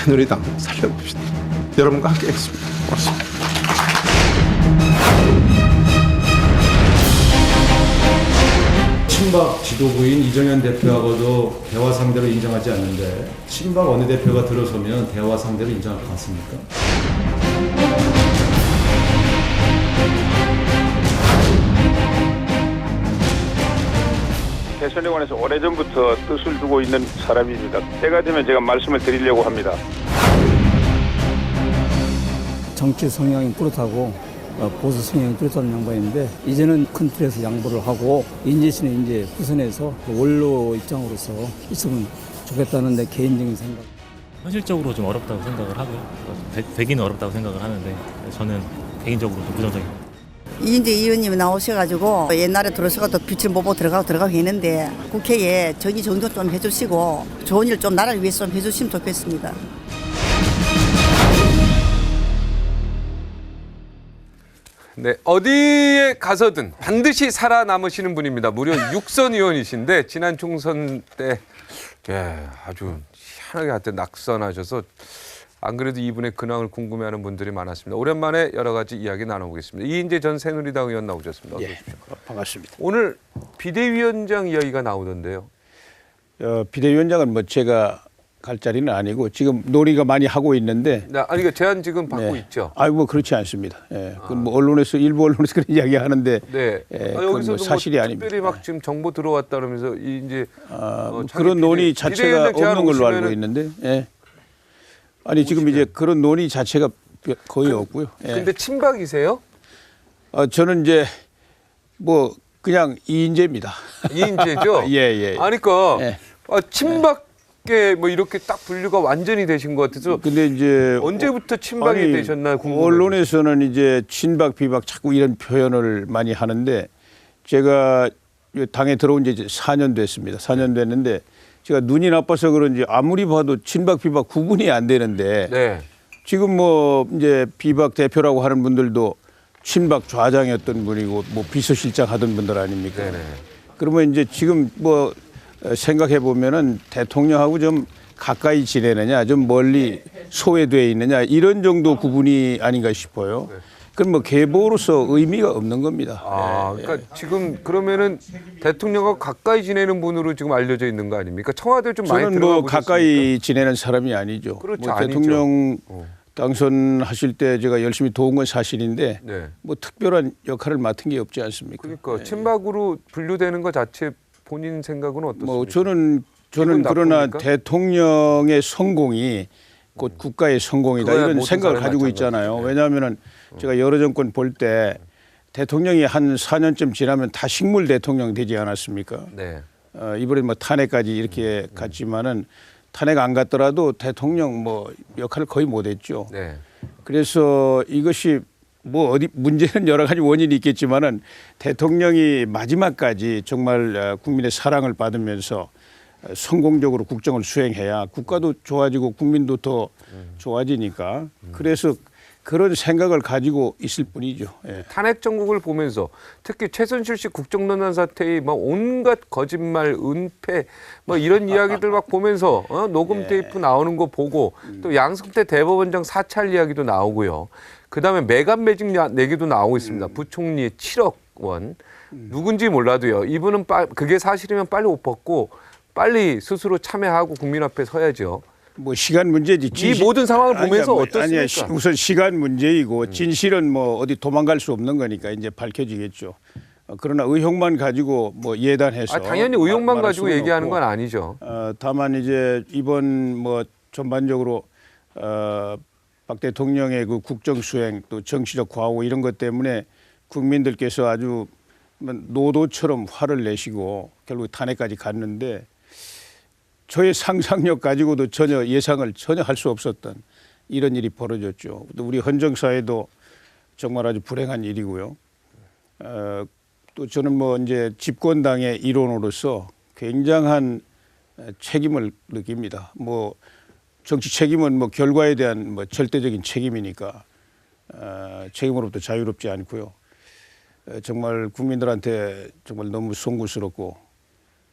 새누리당 살려봅시다. 여러분과 함께 하겠습니다. 고맙습니다. 친박 지도부인 이정현 대표하고도 대화 상대로 인정하지 않는데 친박 원내대표가 들어서면 대화 상대로 인정할 것 같습니까? 대선에 관해서 오래전부터 뜻을 두고 있는 사람입니다. 때가 되면 제가 말씀을 드리려고 합니다. 정치 성향이 뚜렷하고 보수 성향이 뚜렷한 양반인데 이제는 큰 틀에서 양보를 하고 인재신은 이제 후선에서 원로 입장으로서 있으면 좋겠다는 내 개인적인 생각. 현실적으로 좀 어렵다고 생각을 하고요. 되기는 어렵다고 생각을 하는데 저는 개인적으로 좀 부정적입니다. 이인재 의원님이 나오셔가지고 옛날에 들어서가도 빛을 못 보고 들어가고 했는데 국회에 정의정돈 좀 해주시고 좋은 일 좀 나라를 위해서 좀 해주시면 좋겠습니다. 네, 어디에 가서든 반드시 살아남으시는 분입니다. 무려 6선 의원이신데 지난 총선 때 아주 희한하게 하여튼 낙선하셔서 안 그래도 이분의 근황을 궁금해하는 분들이 많았습니다. 오랜만에 여러 가지 이야기 나눠보겠습니다. 이인재 전 새누리당 의원 나오셨습니다. 어서 오십시오. 반갑습니다. 오늘 비대위원장 이야기가 나오던데요. 비대위원장은 뭐 제가 갈 자리는 아니고 지금 논의가 많이 하고 있는데. 아니 그러니까 제안 지금 받고 있죠. 뭐 그렇지 않습니다. 그건 뭐 언론에서 일부 언론에서 그런 이야기 하는데. 네. 여기서 뭐 사실이 아닙니다. 특별히 막 지금 정보 들어왔다 그러면서 이제 그런 논의 자체가 없는 걸로 알고 있는데. 아니 지금 이제 그런 논의 자체가 거의 없고요. 근데 친박이세요? 저는 이제 뭐 그냥 이인재입니다. 이인재죠? 예. 아니 그러니까 친박계 뭐 이렇게 딱 분류가 완전히 되신 것 같아서. 근데 이제 언제부터 친박이 되셨나 궁금해요. 언론에서는 이제 친박 비박 자꾸 이런 표현을 많이 하는데 제가 당에 들어온 지 이제 4년 됐습니다. 4년 됐는데 제가 눈이 나빠서 그런지 아무리 봐도 친박 비박 구분이 안 되는데 네. 지금 뭐 이제 비박 대표라고 하는 분들도 친박 좌장이었던 분이고 뭐 비서실장 하던 분들 아닙니까? 네네. 그러면 이제 지금 뭐 생각해 보면은 대통령하고 좀 가까이 지내느냐 좀 멀리 소외돼 있느냐 이런 정도 구분이 아닌가 싶어요. 그럼 뭐 계보로서 의미가 없는 겁니다. 그러니까 지금 그러면은 대통령과 가까이 지내는 분으로 지금 알려져 있는 거 아닙니까? 청와대 좀 많이 저는 들어가 뭐 보셨습니까? 가까이 지내는 사람이 아니죠. 그렇죠, 뭐 아니죠. 대통령 당선하실 때 제가 열심히 도운 건 사실인데 네. 뭐 특별한 역할을 맡은 게 없지 않습니까? 그러니까 친박으로 분류되는 것 자체 본인 생각은 어떻습니까? 뭐 저는 기분 그러나 나쁩니까? 대통령의 성공이 곧 국가의 성공이다 그거야 이런 모든 생각을 사람이 가지고 마찬가지죠. 있잖아요. 왜냐하면은 제가 여러 정권 볼 때 대통령이 한 4년쯤 지나면 다 식물 대통령 되지 않았습니까? 네. 이번에 뭐 탄핵까지 이렇게 갔지만은 탄핵 안 갔더라도 대통령 뭐 역할을 거의 못했죠. 네. 그래서 이것이 뭐 어디 문제는 여러 가지 원인이 있겠지만은 대통령이 마지막까지 정말 국민의 사랑을 받으면서 성공적으로 국정을 수행해야 국가도 좋아지고 국민도 더 좋아지니까 그래서 그런 생각을 가지고 있을 뿐이죠. 예. 탄핵 정국을 보면서 특히 최순실 씨 국정농단 사태의 막 온갖 거짓말, 은폐 뭐 이런 이야기들 막 보면서 녹음 테이프 나오는 거 보고 또 양승태 대법원장 사찰 이야기도 나오고요. 그다음에 매각 매직 내기도 나오고 있습니다. 부총리의 7억 원. 누군지 몰라도요. 이분은 그게 사실이면 빨리 옷 벗고 빨리 스스로 참여하고 국민 앞에 서야죠. 뭐 시간 문제지. 이 모든 상황을 보면서 어떻습니까? 아니야, 우선 시간 문제이고 진실은 뭐 어디 도망갈 수 없는 거니까 이제 밝혀지겠죠. 그러나 의혹만 가지고 뭐 예단해서 당연히 의혹만 가지고 수는 얘기하는 없고, 건 아니죠. 다만 이제 이번 뭐 전반적으로 박 대통령의 그 국정 수행 또 정치적 과오 이런 것 때문에 국민들께서 아주 노도처럼 화를 내시고 결국 탄핵까지 갔는데 저의 상상력 가지고도 예상을 전혀 할 수 없었던 이런 일이 벌어졌죠. 또 우리 헌정사에도 정말 아주 불행한 일이고요. 또 저는 뭐 이제 집권당의 일원으로서 굉장한 책임을 느낍니다. 뭐 정치 책임은 뭐 결과에 대한 뭐 절대적인 책임이니까 책임으로부터 자유롭지 않고요. 정말 국민들한테 정말 너무 송구스럽고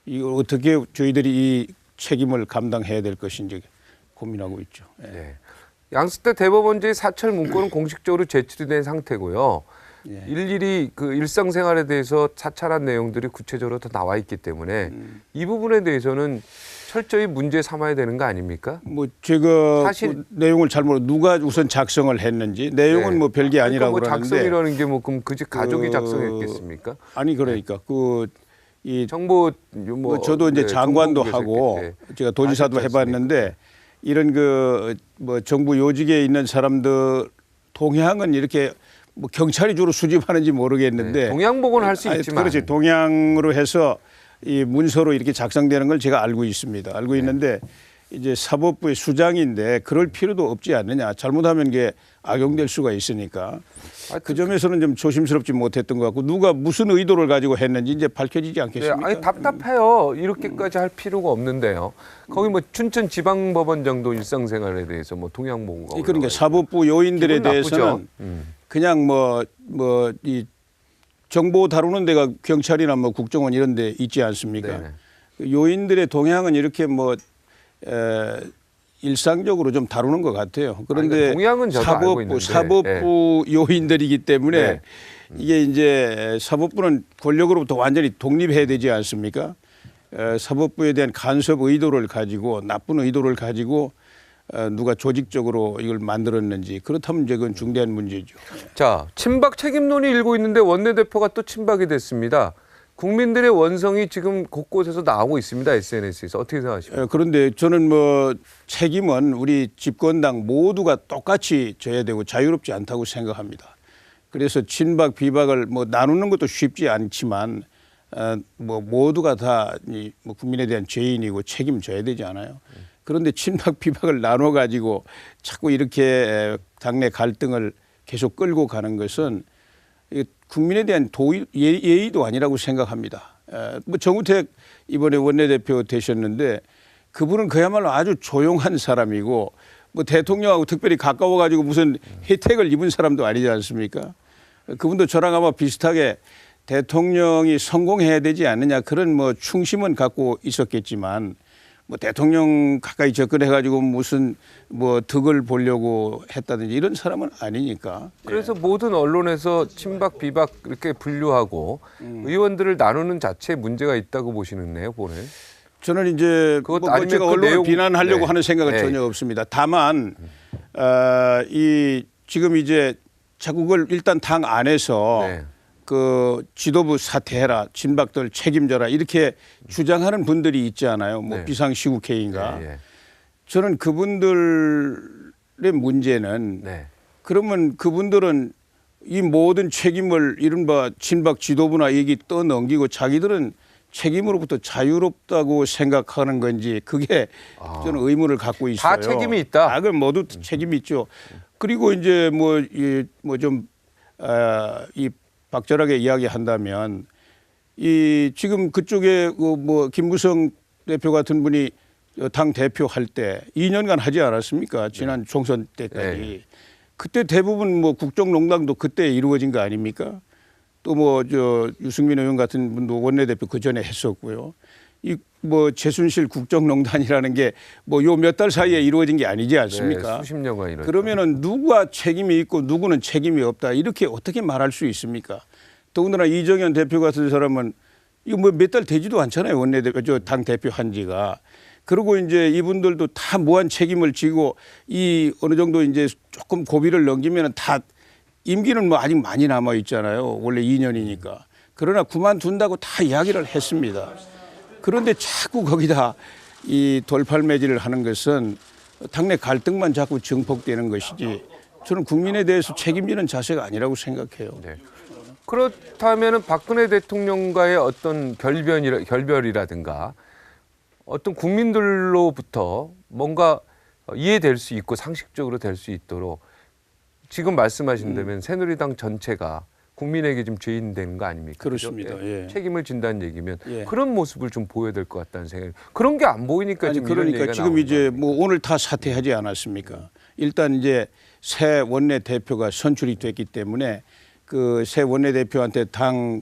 이걸 어떻게 저희들이 이 책임을 감당해야 될 것인지 고민하고 있죠. 예. 네. 양승태 대법원장의 사찰 문건은 공식적으로 제출이 된 상태고요. 예. 일일이 그 일상생활에 대해서 사찰한 내용들이 구체적으로 다 나와 있기 때문에 이 부분에 대해서는 철저히 문제 삼아야 되는 거 아닙니까? 뭐 제가 사실- 그 내용을 잘 모르 누가 우선 작성을 했는지 내용은 네. 뭐 별게 아니라고 그러니까 뭐 그러는데 작성이라는 게 뭐 그럼 그지 가족이 그- 작성했겠습니까? 아니 그러니까 이 정보 뭐 저도 이제 네, 장관도 정보국에서 하고 이렇게, 네. 제가 도지사도 아셨지 해봤는데 이런 그 뭐 정부 요직에 있는 사람들 동향은 이렇게 뭐 경찰이 주로 수집하는지 모르겠는데 네, 동양복은 할 수 아니, 있지만 그렇지 동향으로 해서 이 문서로 이렇게 작성되는 걸 제가 알고 있습니다. 네. 알고 있는데 이제 사법부의 수장인데 그럴 필요도 없지 않느냐. 잘못하면 이게 악용될 수가 있으니까 그 점에서는 좀 조심스럽지 못했던 것 같고 누가 무슨 의도를 가지고 했는지 이제 밝혀지지 네, 않겠습니까? 아니 답답해요. 이렇게까지 할 필요가 없는데요. 거기 뭐 춘천 지방법원장도 일상생활에 대해서 뭐 동양보고가 그러니까 올라와 사법부 요인들에 기분 나쁘죠? 대해서는 그냥 뭐 이 정보 다루는 데가 경찰이나 뭐 국정원 이런 데 있지 않습니까? 네네. 그 요인들의 동향은 이렇게 뭐 일상적으로 좀 다루는 것 같아요. 그런데 그러니까 동향은 저도 알고 있는데, 사법부 요인들이기 때문에 네. 이게 이제 사법부는 권력으로부터 완전히 독립해야 되지 않습니까? 사법부에 대한 간섭 의도를 가지고 나쁜 의도를 가지고 누가 조직적으로 이걸 만들었는지 그렇다면 이제 그건 중대한 문제죠. 자, 친박 책임론이 일고 있는데 원내대표가 또 친박이 됐습니다. 국민들의 원성이 지금 곳곳에서 나오고 있습니다. SNS에서. 어떻게 생각하십니까? 그런데 저는 뭐 책임은 우리 집권당 모두가 똑같이 져야 되고 자유롭지 않다고 생각합니다. 그래서 친박 비박을 뭐 나누는 것도 쉽지 않지만 뭐 모두가 다 뭐 국민에 대한 죄인이고 책임져야 되지 않아요. 그런데 친박 비박을 나눠 가지고 자꾸 이렇게 당내 갈등을 계속 끌고 가는 것은 국민에 대한 예의도 아니라고 생각합니다. 뭐 정우택 이번에 원내대표 되셨는데 그분은 그야말로 아주 조용한 사람이고 뭐 대통령하고 특별히 가까워 가지고 무슨 혜택을 입은 사람도 아니지 않습니까? 그분도 저랑 아마 비슷하게 대통령이 성공해야 되지 않느냐 그런 뭐 충심은 갖고 있었겠지만 뭐 대통령 가까이 접근해 가지고 무슨 뭐 득을 보려고 했다든지 이런 사람은 아니니까. 그래서 모든 언론에서 친박 비박 이렇게 분류하고 의원들을 나누는 자체에 문제가 있다고 보시는데요, 보는. 저는 이제 그것도 뭐 아니면 제가 그 언론을 내용- 비난하려고 네. 하는 생각은 네. 전혀 없습니다. 다만 이 지금 이제 자꾸 그걸 일단 당 안에서 네. 그 지도부 사퇴해라, 친박들 책임져라 이렇게 주장하는 분들이 있지 않아요. 뭐 네. 비상시국회의인가. 예, 저는 그분들의 문제는 네. 그러면 그분들은 이 모든 책임을 이른바 친박 지도부나 얘기 떠넘기고 자기들은 책임으로부터 자유롭다고 생각하는 건지 그게 저는 의문을 갖고 있어요. 다 책임이 있다. 그건 모두 책임이 있죠. 그리고 이제 이 박절하게 이야기한다면 이 지금 그쪽에 뭐 김무성 대표 같은 분이 당 대표 할 때 2년간 하지 않았습니까? 지난 총선 때까지. 네. 그때 대부분 뭐 국정농단도 그때 이루어진 거 아닙니까? 또 뭐 유승민 의원 같은 분도 원내대표 그 전에 했었고요. 이 뭐 최순실 국정농단이라는 게 뭐 요 몇 달 사이에 이루어진 게 아니지 않습니까? 네, 수십 년간 이렇죠. 그러면은 누가 책임이 있고 누구는 책임이 없다 이렇게 어떻게 말할 수 있습니까? 더군다나 이정현 대표 같은 사람은 이거 뭐 몇 달 되지도 않잖아요. 원내대표 당 대표 한 지가. 그리고 이제 이분들도 다 무한 책임을 지고 이 어느 정도 이제 조금 고비를 넘기면은 다 임기는 뭐 아직 많이 남아 있잖아요. 원래 2년이니까. 그러나 그만둔다고 다 이야기를 했습니다. 그런데 자꾸 거기다 이 돌팔매질을 하는 것은 당내 갈등만 자꾸 증폭되는 것이지 저는 국민에 대해서 책임지는 자세가 아니라고 생각해요. 네. 그렇다면은 박근혜 대통령과의 어떤 결별이라든가 어떤 국민들로부터 뭔가 이해될 수 있고 상식적으로 될 수 있도록 지금 말씀하신다면 새누리당 전체가 국민에게 좀 죄인 되는 거 아닙니까? 그렇습니다. 그죠? 예. 책임을 진다는 얘기면 예. 그런 모습을 좀 보여야 될 것 같다는 생각이. 그런 게 안 보이니까 아니 지금 이런 그러니까 얘기가 지금 나오는 이제 거예요. 뭐 오늘 다 사퇴하지 않았습니까? 일단 이제 새 원내 대표가 선출이 됐기 때문에 그 새 원내 대표한테 당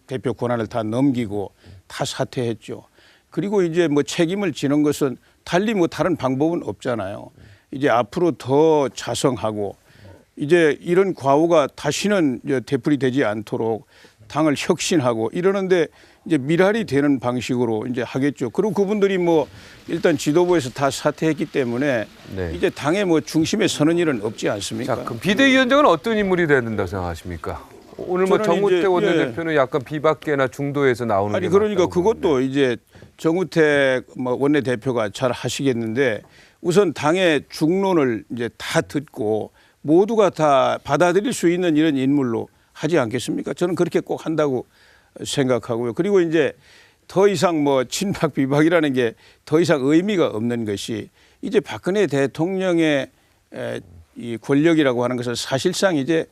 대표 권한을 다 넘기고 다 사퇴했죠. 그리고 이제 뭐 책임을 지는 것은 달리 뭐 다른 방법은 없잖아요. 이제 앞으로 더 자성하고 이제 이런 과오가 다시는 이제 되풀이되지 않도록 당을 혁신하고 이러는데 이제 미랄이 되는 방식으로 이제 하겠죠. 그리고 그분들이 뭐 일단 지도부에서 다 사퇴했기 때문에 네. 이제 당의 뭐 중심에 서는 일은 없지 않습니까? 자, 그럼 비대위원장은 어떤 인물이 돼야 된다고 생각하십니까? 오늘 뭐 저는 정우택 이제, 원내대표는 약간 비박계나 중도에서 나오는 아니 게 그러니까 맞다고 그것도 보는데. 이제 정우택 뭐 원내대표가 잘 하시겠는데 우선 당의 중론을 이제 다 듣고 모두가 다 받아들일 수 있는 이런 인물로 하지 않겠습니까? 저는 그렇게 꼭 한다고 생각하고요. 그리고 이제 더 이상 뭐 친박 비박이라는 게 더 이상 의미가 없는 것이 이제 박근혜 대통령의 이 권력이라고 하는 것은 사실상 이제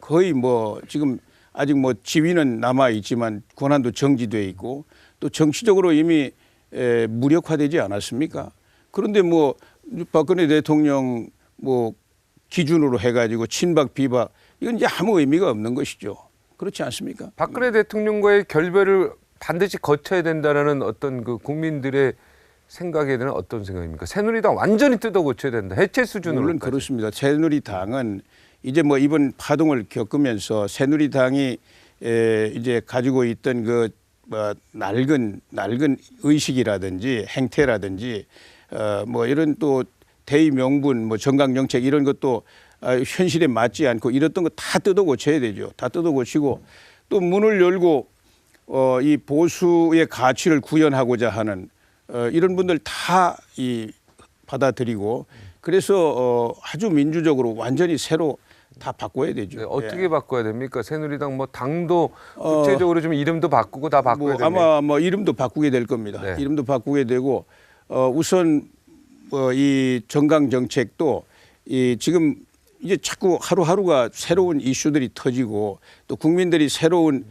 거의 뭐 지금 아직 뭐 지위는 남아 있지만 권한도 정지돼 있고 또 정치적으로 이미 무력화되지 않았습니까? 그런데 뭐 박근혜 대통령 뭐 기준으로 해가지고 친박 비박 이건 이제 아무 의미가 없는 것이죠. 그렇지 않습니까? 박근혜 대통령과의 결별을 반드시 거쳐야 된다라는 어떤 그 국민들의 생각에 대한 어떤 생각입니까? 새누리당 완전히 뜯어 고쳐야 된다. 해체 수준으로. 물론 그렇습니다. 새누리당은 이제 뭐 이번 파동을 겪으면서 새누리당이 이제 가지고 있던 그 뭐 낡은 의식이라든지 행태라든지 뭐 이런 또 대의 명분 뭐 정강 정책 이런 것도 현실에 맞지 않고 이랬던 거 다 뜯어 고쳐야 되죠. 다 뜯어 고치고 또 문을 열고 이 보수의 가치를 구현하고자 하는 이런 분들 다 받아들이고 그래서 아주 민주적으로 완전히 새로 다 바꿔야 되죠. 네, 어떻게 예. 바꿔야 됩니까? 새누리당 뭐 당도 구체적으로 좀 이름도 바꾸고 다 바꿔야 뭐 됩니까? 아마 뭐 이름도 바꾸게 될 겁니다. 네. 이름도 바꾸게 되고 우선 이 정강 정책도 지금 이제 자꾸 하루하루가 새로운 이슈들이 터지고 또 국민들이 새로운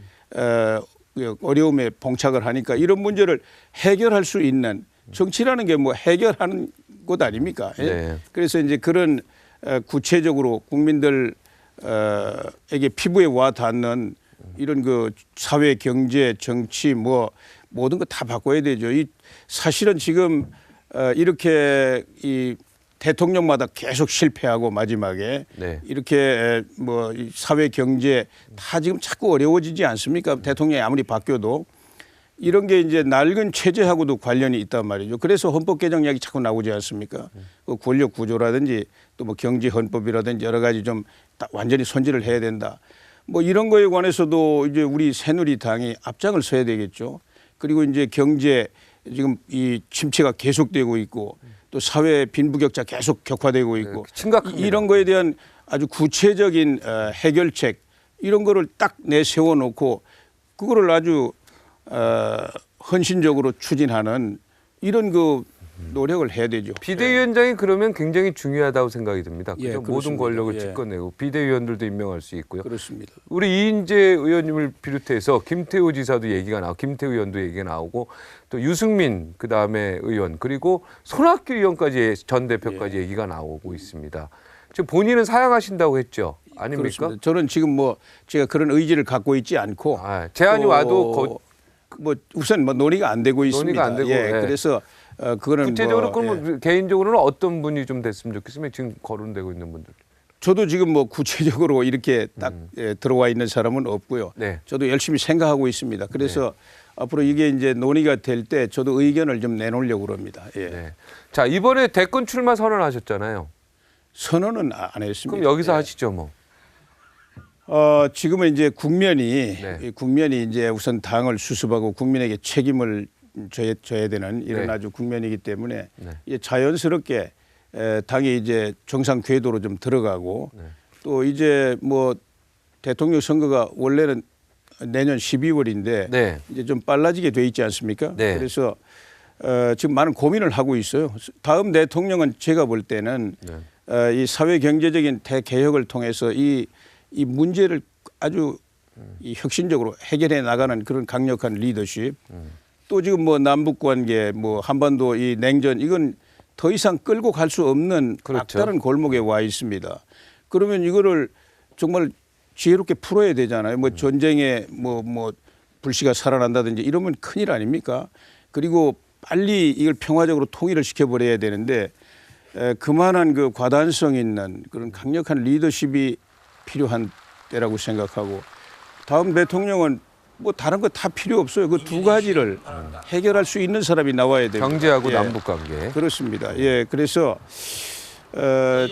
어려움에 봉착을 하니까 이런 문제를 해결할 수 있는 정치라는 게 뭐 해결하는 것 아닙니까? 예? 네. 그래서 이제 그런 구체적으로 국민들에게 피부에 와 닿는 이런 그 사회, 경제, 정치 뭐 모든 거 다 바꿔야 되죠. 이 사실은 지금 이렇게 이 대통령마다 계속 실패하고 마지막에 네. 이렇게 뭐 사회, 경제 다 지금 자꾸 어려워지지 않습니까? 대통령이 아무리 바뀌어도 이런 게 이제 낡은 체제하고도 관련이 있단 말이죠. 그래서 헌법 개정 이야기 자꾸 나오지 않습니까? 그 권력 구조라든지 또 뭐 경제 헌법이라든지 여러 가지 좀 완전히 손질을 해야 된다. 뭐 이런 거에 관해서도 이제 우리 새누리당이 앞장을 서야 되겠죠. 그리고 이제 경제 지금 이 침체가 계속되고 있고 또 사회 빈부격차 계속 격화되고 있고 심각합니다. 이런 거에 대한 아주 구체적인 해결책 이런 거를 딱 내세워 놓고 그거를 아주 헌신적으로 추진하는 이런 그 노력을 해야 되죠. 비대위원장이 그러면 굉장히 중요하다고 생각이 듭니다. 예, 그죠? 모든 그렇습니다. 권력을 예. 집권내고 비대위원들도 임명할 수 있고요. 그렇습니다. 우리 이인재 의원님을 비롯해서 김태우 지사도 얘기가 나오고 김태우 의원도 얘기가 나오고 또 유승민 그다음에 의원 그리고 손학규 의원까지 전 대표까지 얘기가 나오고 있습니다. 지금 본인은 사양하신다고 했죠. 아닙니까? 그렇습니다. 저는 지금 뭐 제가 그런 의지를 갖고 있지 않고 제안이 또 와도 뭐 우선 뭐 논의가 안 되고 있습니다. 안 되고, 예, 예. 그래서 그거는 구체적으로 뭐, 그러면 개인적으로는 어떤 분이 좀 됐으면 좋겠으면 지금 거론되고 있는 분들. 저도 지금 뭐 구체적으로 이렇게 딱 들어와 있는 사람은 없고요. 네. 저도 열심히 생각하고 있습니다. 그래서 앞으로 이게 이제 논의가 될 때 저도 의견을 좀 내놓으려고 그럽니다. 예. 네. 자, 이번에 대권 출마 선언하셨잖아요. 선언은 안 했습니다. 그럼 여기서 예. 하시죠, 뭐. 지금은 이제 국면이 네. 이 국면이 이제 우선 당을 수습하고 국민에게 책임을 져야 되는 이런 네. 아주 국면이기 때문에 네. 이제 자연스럽게 당이 이제 정상 궤도로 좀 들어가고 네. 또 이제 뭐 대통령 선거가 원래는 내년 12월인데 네. 이제 좀 빨라지게 돼 있지 않습니까? 네. 그래서 지금 많은 고민을 하고 있어요. 다음 대통령은 제가 볼 때는 이 사회 경제적인 대개혁을 통해서 이 문제를 아주 이 혁신적으로 해결해 나가는 그런 강력한 리더십. 또 지금 뭐 남북 관계, 뭐 한반도 이 냉전 이건 더 이상 끌고 갈 수 없는 그렇죠. 막다른 골목에 와 있습니다. 그러면 이거를 정말 지혜롭게 풀어야 되잖아요. 뭐 전쟁에 뭐 불씨가 살아난다든지 이러면 큰일 아닙니까? 그리고 빨리 이걸 평화적으로 통일을 시켜버려야 되는데 그만한 그 과단성 있는 그런 강력한 리더십이 필요한 때라고 생각하고 다음 대통령은 뭐 다른 거 다 필요 없어요. 그 두 가지를 해결할 수 있는 사람이 나와야 됩니다. 경제하고 예. 남북 관계. 그렇습니다. 예, 그래서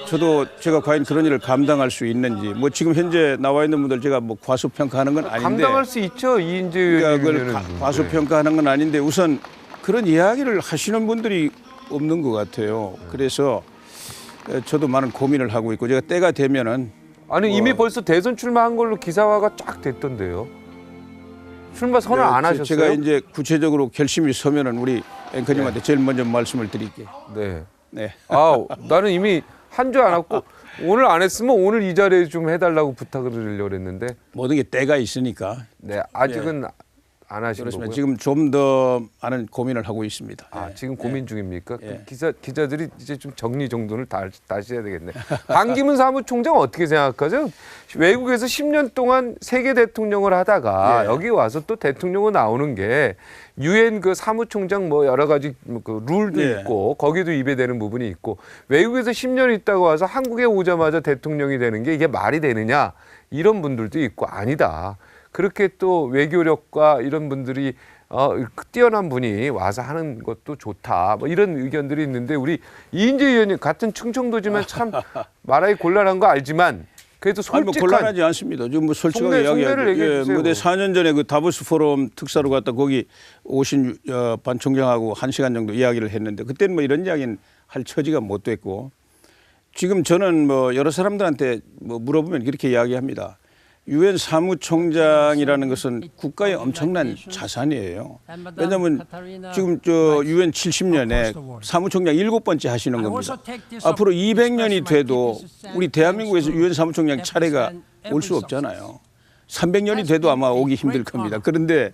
저도 제가 과연 그런 일을 감당할 수 있는지 뭐 지금 현재 나와 있는 분들 제가 뭐 과소평가하는 건 아닌데 감당할 수 있죠. 이인재 그러니까 그걸 의원님은. 과소평가하는 건 아닌데 우선 그런 이야기를 하시는 분들이 없는 것 같아요. 그래서 저도 많은 고민을 하고 있고 제가 때가 되면은 아니 이미 벌써 대선 출마한 걸로 기사화가 쫙 됐던데요. 출마 선언 안 하셨어요? 제가 이제 구체적으로 결심이 서면은 우리 앵커님한테 제일 먼저 말씀을 드릴게요. 네. 네. 아 나는 이미 한 주 안 왔고 오늘 안 했으면 오늘 이 자리에 좀 해달라고 부탁을 드리려고 했는데 모든 게 때가 있으니까 네 아직은 안 하신 그렇습니다. 거고요. 지금 좀 더 많은 고민을 하고 있습니다. 아, 예. 지금 고민 중입니까? 예. 그 기자들이 이제 좀 정리 정돈을 다시 해야 되겠네. 반기문 사무총장 어떻게 생각하죠? 외국에서 10년 동안 세계 대통령을 하다가 예. 여기 와서 또 대통령으로 나오는 게 유엔 그 사무총장 뭐 여러 가지 그 룰도 예. 있고 거기도 입에 대는 부분이 있고 외국에서 10년 있다가 와서 한국에 오자마자 대통령이 되는 게 이게 말이 되느냐 이런 분들도 있고 아니다. 그렇게 또 외교력과 이런 분들이 뛰어난 분이 와서 하는 것도 좋다. 뭐 이런 의견들이 있는데 우리 이인재 의원님 같은 충청도지만 참 말하기 곤란한 거 알지만 그래도 아니 뭐 솔직한 곤란하지 않습니다. 지금 뭐 솔직하게 속내를 얘기해 이야기하죠. 주세요. 무대 4년 전에 그 다보스 포럼 특사로 갔다 거기 오신 반 총장하고 1시간 정도 이야기를 했는데 그때는 뭐 이런 이야기는 할 처지가 못 됐고 지금 저는 뭐 여러 사람들한테 뭐 물어보면 이렇게 이야기합니다. 유엔 사무총장이라는 것은 국가의 엄청난 자산이에요. 왜냐하면 지금 저 유엔 70년에 사무총장 7번째 하시는 겁니다. 앞으로 200년이 돼도 우리 대한민국에서 유엔 사무총장 차례가 올 수 없잖아요. 300년이 돼도 아마 오기 힘들 겁니다. 그런데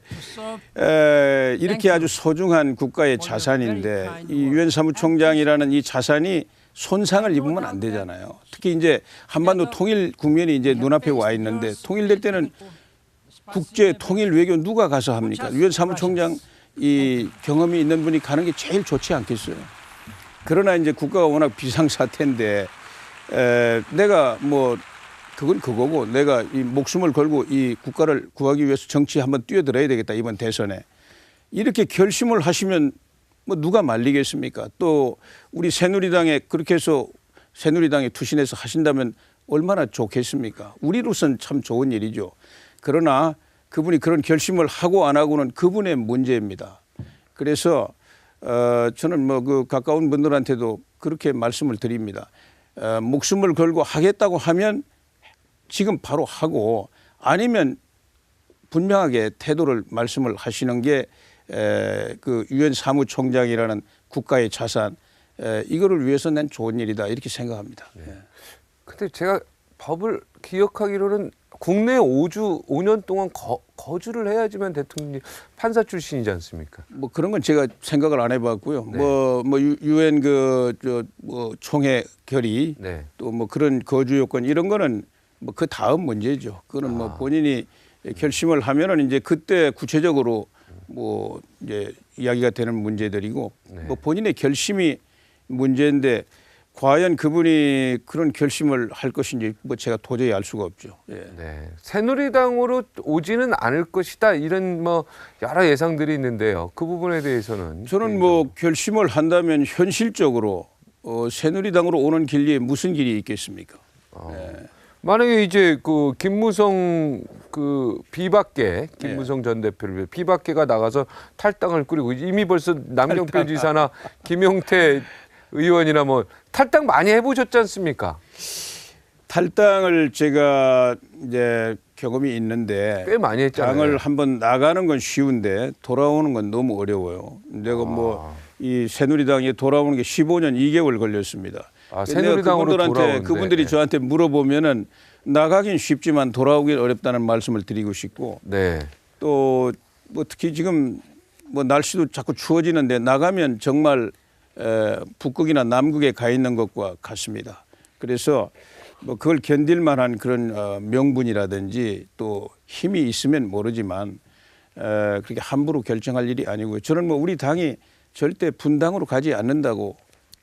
이렇게 아주 소중한 국가의 자산인데 이 유엔 사무총장이라는 이 자산이 손상을 입으면 안 되잖아요. 특히 이제 한반도 통일 국면이 이제 눈앞에 와 있는데 통일될 때는 국제 통일 외교 누가 가서 합니까? 유엔 사무총장 이 경험이 있는 분이 가는 게 제일 좋지 않겠어요. 그러나 이제 국가가 워낙 비상사태인데 내가 뭐 그건 그거고 내가 이 목숨을 걸고 이 국가를 구하기 위해서 정치에 한번 뛰어들어야 되겠다 이번 대선에 이렇게 결심을 하시면 뭐 누가 말리겠습니까? 또 우리 새누리당에 그렇게 해서 새누리당에 투신해서 하신다면 얼마나 좋겠습니까? 우리로선 참 좋은 일이죠. 그러나 그분이 그런 결심을 하고 안 하고는 그분의 문제입니다. 그래서 저는 뭐 그 가까운 분들한테도 그렇게 말씀을 드립니다. 목숨을 걸고 하겠다고 하면 지금 바로 하고 아니면 분명하게 태도를 말씀을 하시는 게 그 유엔 사무총장이라는 국가의 자산 이거를 위해서 난 좋은 일이다 이렇게 생각합니다. 근데 제가 법을 기억하기로는 국내에 5년 동안 거주를 해야지만 대통령이 판사 출신이지 않습니까? 뭐 그런 건 제가 생각을 안 해봤고요. 네. 뭐 유엔 뭐 총회 결의 네. 또 뭐 그런 거주 요건 이런 거는 뭐 그 다음 문제죠. 그거는 뭐 본인이 결심을 하면은 이제 그때 구체적으로 뭐 이제 이야기가 되는 문제들이고 네. 뭐 본인의 결심이 문제인데 과연 그분이 그런 결심을 할 것인지 뭐 제가 도저히 알 수가 없죠. 예. 네. 새누리당으로 오지는 않을 것이다 이런 뭐 여러 예상들이 있는데요. 그 부분에 대해서는 저는 뭐 결심을 한다면 현실적으로 새누리당으로 오는 길이 무슨 길이 있겠습니까? 만약에 이제 그 김무성 그 비박계 김무성 전 대표를 비박계가 나가서 탈당을 꾸리고 이미 벌써 남경필 지사나 김용태 의원이나 뭐 탈당 많이 해보셨지 않습니까? 탈당을 제가 이제 경험이 있는데 꽤 많이 했잖아요. 당을 한번 나가는 건 쉬운데 돌아오는 건 너무 어려워요. 내가 뭐 이 새누리당에 돌아오는 게 15년 2개월 걸렸습니다. 새누리당으로 그분들한테 돌아오는데. 그분들이 저한테 물어보면은 나가긴 쉽지만 돌아오긴 어렵다는 말씀을 드리고 싶고 네. 또 뭐 특히 지금 뭐 날씨도 자꾸 추워지는데 나가면 정말 북극이나 남극에 가 있는 것과 같습니다. 그래서 뭐 그걸 견딜 만한 그런 명분이라든지 또 힘이 있으면 모르지만 그렇게 함부로 결정할 일이 아니고요. 저는 뭐 우리 당이 절대 분당으로 가지 않는다고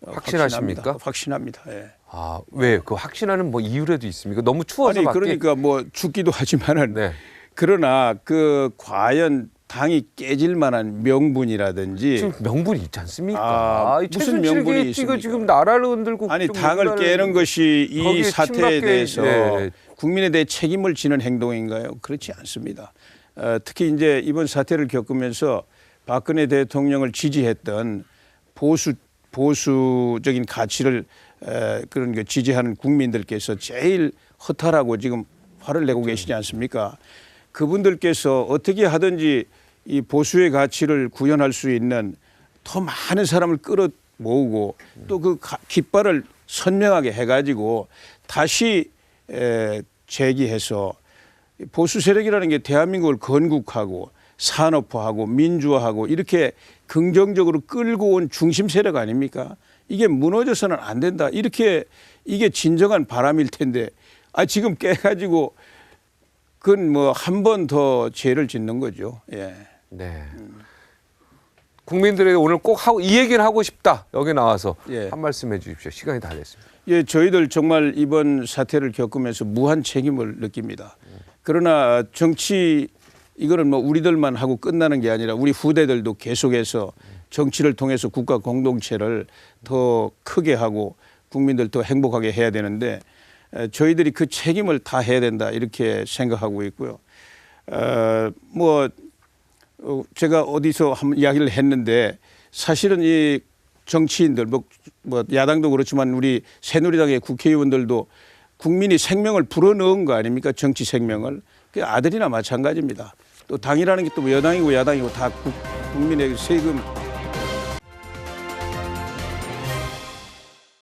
확신하십니까? 확신합니다. 예. 아, 왜? 그 확신하는 뭐 이유라도 있습니까? 너무 추워서 아니 밖에. 그러니까 뭐 죽기도 하지만은 네. 그러나 그 과연 당이 깨질 만한 명분이라든지 지금 명분이 있지 않습니까? 아, 이 무슨 최순실 명분이 게이트가 있습니까? 지금 나라를 흔들고 아니 국정 당을 논란을 깨는 것이 거기에 이 사태에 침략계- 대해서 네. 국민에 대해 책임을 지는 행동인가요? 그렇지 않습니다. 특히 이제 이번 사태를 겪으면서 박근혜 대통령을 지지했던 보수적인 가치를 그런 거 지지하는 국민들께서 제일 허탈하고 지금 화를 내고 계시지 않습니까? 그분들께서 어떻게 하든지 이 보수의 가치를 구현할 수 있는 더 많은 사람을 끌어 모으고 또 그 깃발을 선명하게 해가지고 다시 제기해서 보수 세력이라는 게 대한민국을 건국하고 산업화하고 민주화하고 이렇게 긍정적으로 끌고 온 중심 세력 아닙니까? 이게 무너져서는 안 된다. 이렇게 이게 진정한 바람일 텐데 지금 깨가지고 그건 뭐 한 번 더 죄를 짓는 거죠. 예. 네. 국민들에게 오늘 꼭 하고 이 얘기를 하고 싶다. 여기 나와서 예. 한 말씀 해주십시오. 시간이 다 됐습니다. 예, 저희들 정말 이번 사태를 겪으면서 무한 책임을 느낍니다. 그러나 정치 이거는 뭐 우리들만 하고 끝나는 게 아니라 우리 후대들도 계속해서 정치를 통해서 국가 공동체를 더 크게 하고 국민들 더 행복하게 해야 되는데 저희들이 그 책임을 다 해야 된다 이렇게 생각하고 있고요. 제가 어디서 한번 이야기를 했는데 사실은 이 정치인들 뭐 야당도 그렇지만 우리 새누리당의 국회의원들도 국민이 생명을 불어넣은 거 아닙니까? 정치 생명을. 그 아들이나 마찬가지입니다. 또 당이라는 게 또 여당이고 야당이고 다 국민의 세금